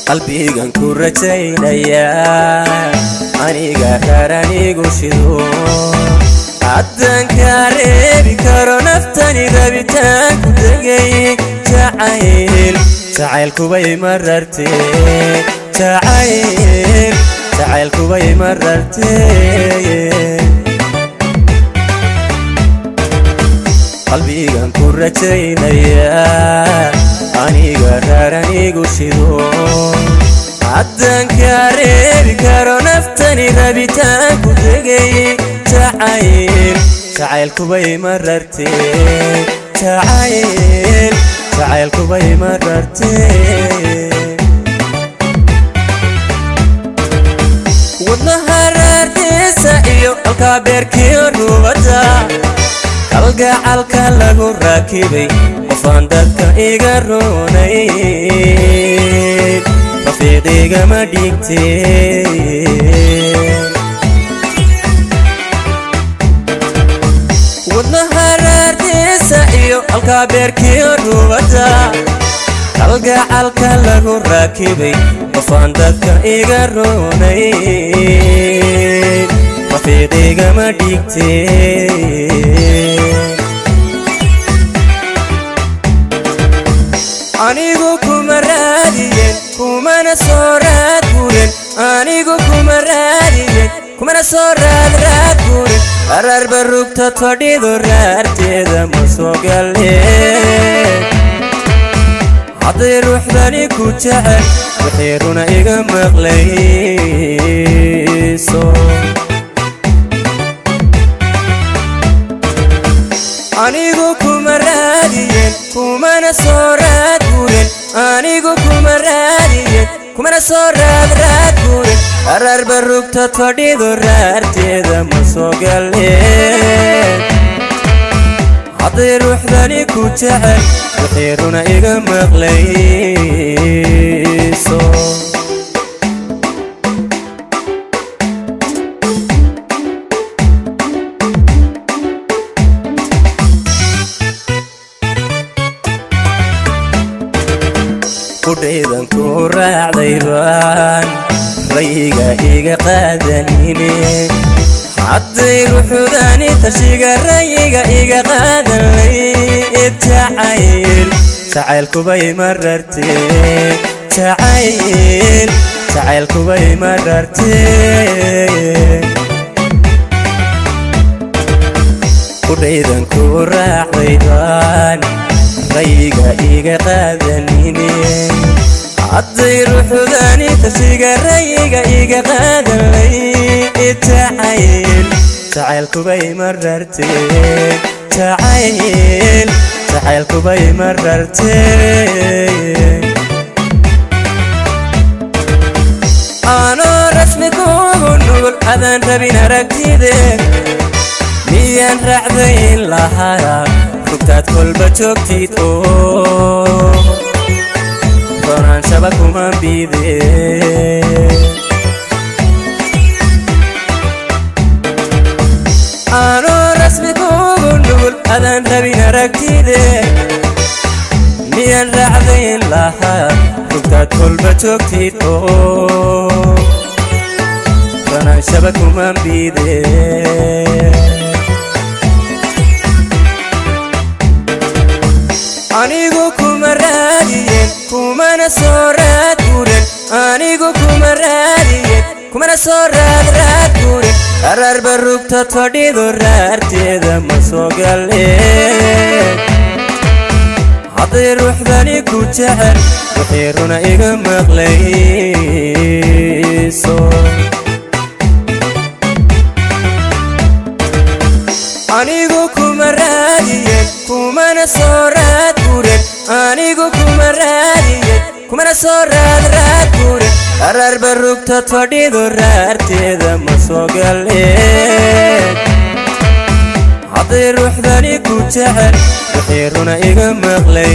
qalbigan ku rajaynaya aniga karanigu shido haddaan ka reebi karo naftani rabitaan ku tegay jacaylkubay marartee jacaylkubay marartee qalbigan ku rajaynaya aniga karanigu shido haddaan ka reebi karo naftani rabitaan ku tegay jacaylkubay marartee jacaylkubay marartee wadnaha raartiisa iyo halka beerkiyo rubada kalgacalka lagu raakibay qofaan dadka iga roonayn rafiiqigama dhigteen wadnaha raartiisa iyo halka beerkiyo rubada kalgacalka lagu raakibay qofaan dadka iga roonayn rafiiqigama dhigteen anigu kuma raadiyen kumana soo raad guren anigu kuma raadiyen kumana soo raad guren ararba rugtad fadhido raarteeda ma soo galeen hadday ruuxdani ku jecel waxay runa iga maqlayso anigu kuma raadiyen kumana soo raad guren anigu kuma raadiyen kumana soo raad guren ararba rugtad fadhido raarteeda ma soo galeen hadday ruuxdani ku jecel waxay runa iga maqlayso kudhaydan ku raacday baan rayiga iga qaadanine hadday ruuxdani tashiga rayiga iga qaadanay jacaylkubay marartee jacaylkubay marartee kudhaydan ku raacday baan rayiga iga qaadanine hadday ruuxdani tashiga rayiga iga qaadanay jacaylkubay marartee jacaylkubay marartee anoo rasmi kugu nugul adaan rabin aragtide miyaan raacdayn lahaa rugtaad kolba joogtid oo doonaansaba kuma biideen anoo rasmi kugu nugul adaan rabin aragtide miyaan raacdayn lahaa rugtaad kolba joogtid oo doonaansaba kuma biideen anigu kuma raadiyen kumana soo raad guren anigu kuma raadiyen kumana soo raad guren ararba rugtad fadhido raarteeda ma soo galeen hadday ruuxdani ku jecel waxay runa iga maqlayso anigu kuma raadiyen kumana soo raad guren anigu kuma raadiyen kumana soo raad guren ararba rugtad fadhido raarteeda ma soo galeen hadday ruuxdani ku jecel waxay runa iga maqlayso